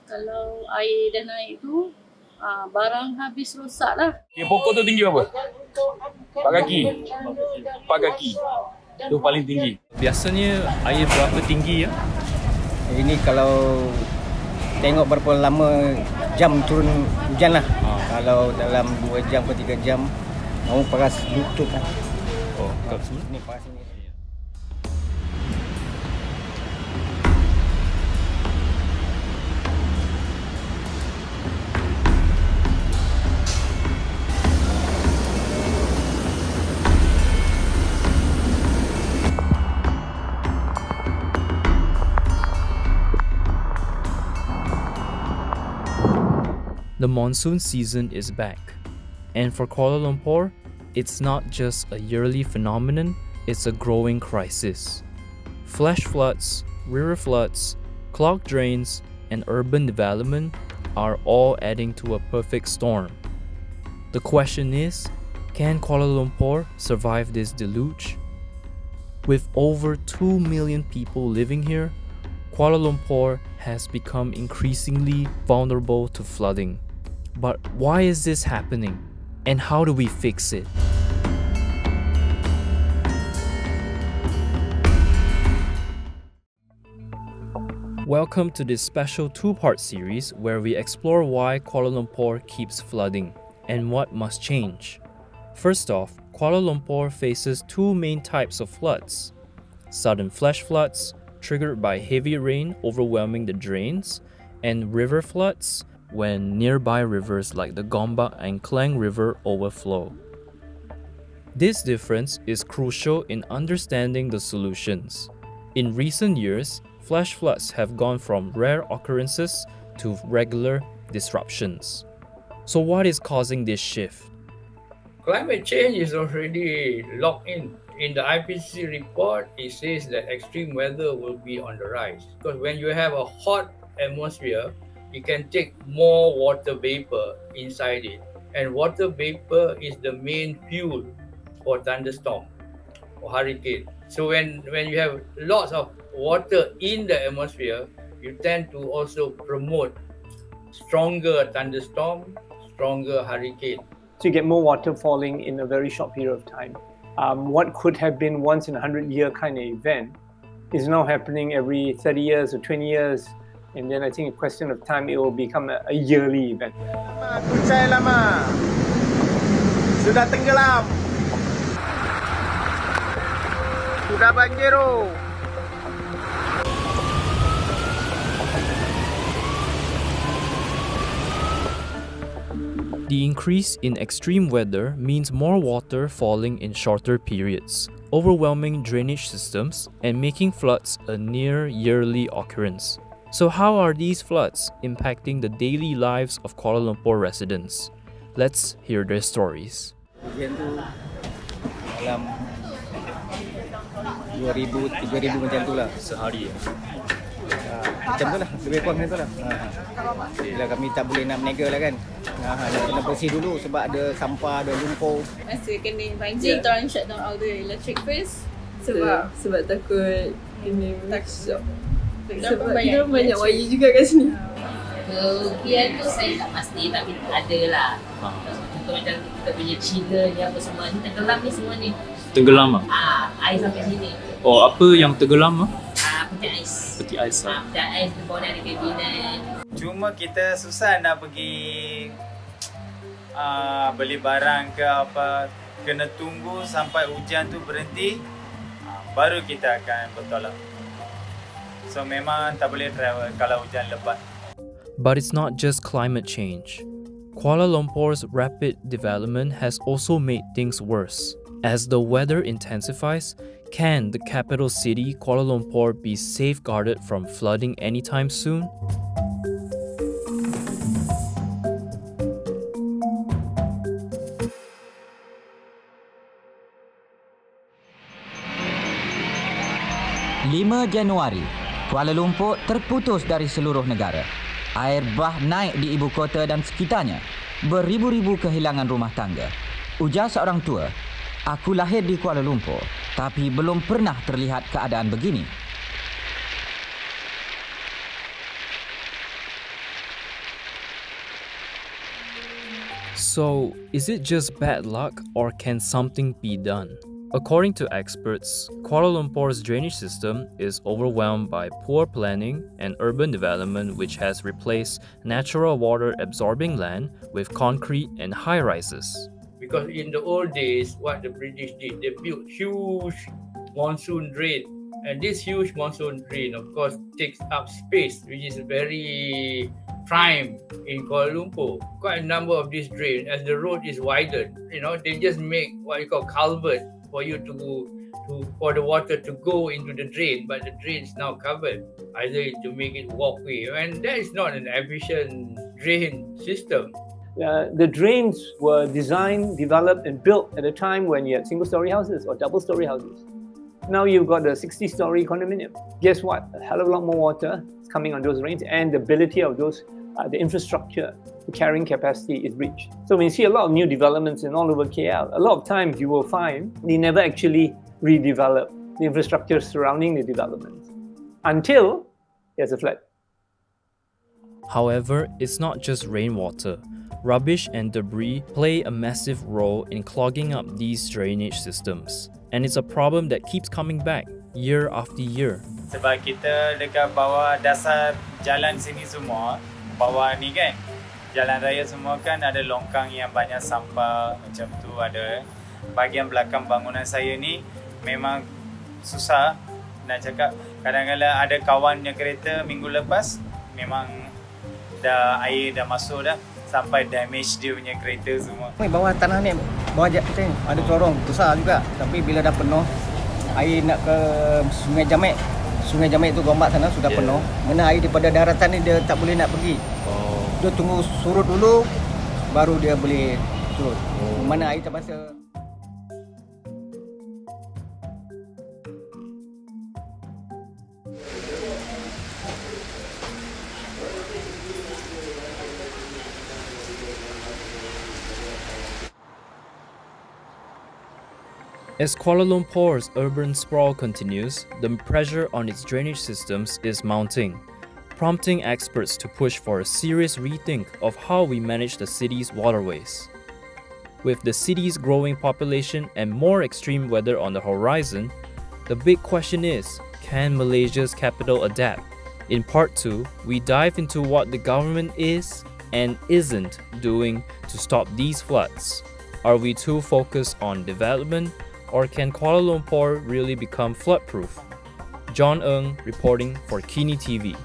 Kalau air dah naik tu, barang habis rosak lah. Okay, pokok tu tinggi berapa? 4 kaki. 4 kaki. Tu paling tinggi. Biasanya air berapa tinggi ya? Ini kalau tengok berapa lama jam turun hujan lah. Kalau dalam 2 jam ke 3 jam, mau paras lutut lah. Oh, kat sini? Ni paras ni. The monsoon season is back, and for Kuala Lumpur, it's not just a yearly phenomenon, it's a growing crisis. Flash floods, river floods, clogged drains, and urban development are all adding to a perfect storm. The question is, can Kuala Lumpur survive this deluge? With over 2 million people living here, Kuala Lumpur has become increasingly vulnerable to flooding. But why is this happening? And how do we fix it? Welcome to this special two-part series where we explore why Kuala Lumpur keeps flooding and what must change. First off, Kuala Lumpur faces two main types of floods: sudden flash floods, triggered by heavy rain overwhelming the drains, and river floods, when nearby rivers like the Gombak and Klang River overflow. This difference is crucial in understanding the solutions. In recent years, flash floods have gone from rare occurrences to regular disruptions. So what is causing this shift? Climate change is already locked in. In the IPCC report, it says that extreme weather will be on the rise. Because when you have a hot atmosphere, you can take more water vapor inside it. And water vapor is the main fuel for thunderstorm or hurricane. So when you have lots of water in the atmosphere, you tend to also promote stronger thunderstorm, stronger hurricane. So you get more water falling in a very short period of time. What could have been once in a 100-year kind of event is now happening every 30 years or 20 years. And then I think a question of time, it will become a yearly event. Kucai lama sudah tenggelam, sudah banjiro. The increase in extreme weather means more water falling in shorter periods, overwhelming drainage systems and making floods a near yearly occurrence. So how are these floods impacting the daily lives of Kuala Lumpur residents? Let's hear their stories. Hujan tu dalam 2,000, 3,000 macam tu lah Sehari. macam tu lah, lebih kurang macam tu lah. Bila kami tak boleh nak berniaga lah kan. Kena bersih dulu sebab ada sampah, ada lumpur. Masa kena banjir, kita orang shut down all the electric first sebab takut kena shock. Sebab kita banyak wire juga kat sini. Kerugian tu saya tak pasti, tapi ada lah. Contoh macam kita punya chiller ni apa semua ni tenggelam ni semua ni. Tenggelam ah? Air sampai sini. Oh, apa yang tenggelam ah? Peti ais. Peti ais ah. Peti ais tu bawah dari kabinet. Cuma kita susah nak pergi beli barang ke apa. Kena tunggu sampai hujan tu berhenti, baru kita akan bertolak. So memang tak boleh travel kalau hujan lebat. But it's not just climate change. Kuala Lumpur's rapid development has also made things worse. As the weather intensifies, can the capital city Kuala Lumpur be safeguarded from flooding anytime soon? Januari, Kuala Lumpur terputus dari seluruh negara. Air bah naik di ibu kota dan sekitarnya. Beribu-ribu kehilangan rumah tangga. Ujar seorang tua, "Aku lahir di Kuala Lumpur, tapi belum pernah terlihat keadaan begini." So, is it just bad luck or can something be done? According to experts, Kuala Lumpur's drainage system is overwhelmed by poor planning and urban development, which has replaced natural water absorbing land with concrete and high-rises. Because in the old days, what the British did, they built huge monsoon drain. And this huge monsoon drain, of course, takes up space, which is very prime in Kuala Lumpur. Quite a number of these drains, as the road is widened, they just make what you call culvert for you for the water to go into the drain, but the drain is now covered, either to make it walkway, and that is not an efficient drain system. The drains were designed, developed, and built at a time when you had single-story houses or double-story houses. Now you've got a 60-story condominium. Guess what? A hell of a lot more water is coming on those drains, and the ability of those, the infrastructure, the carrying capacity is reached. So when you see a lot of new developments in all over KL, a lot of times you will find they never actually redevelop the infrastructure surrounding the developments until there's a flood. However, it's not just rainwater. Rubbish and debris play a massive role in clogging up these drainage systems. And it's a problem that keeps coming back year after year. Sebab kita dekat bawah dasar jalan sini semua, bawah ni kan, jalan raya semua kan ada longkang yang banyak sampah macam tu ada. Bahagian belakang bangunan saya ni memang susah nak cakap. Kadang-kadang ada kawannya kereta minggu lepas memang air dah masuk dah sampai damage dia punya kereta semua. Bawah tanah ni, bawah kita ni ada corong besar juga. Tapi bila dah penuh, air nak ke Sungai Jamek tu Gombak sana sudah penuh. Mana air daripada daratan ni dia tak boleh nak pergi. Dia tunggu surut dulu, baru dia boleh surut. Mana air terbasa. As Kuala Lumpur's urban sprawl continues, the pressure on its drainage systems is mounting, prompting experts to push for a serious rethink of how we manage the city's waterways. With the city's growing population and more extreme weather on the horizon, the big question is, can Malaysia's capital adapt? In part 2, we dive into what the government is and isn't doing to stop these floods. Are we too focused on development? Or can Kuala Lumpur really become flood-proof? John Ng reporting for KiniTV.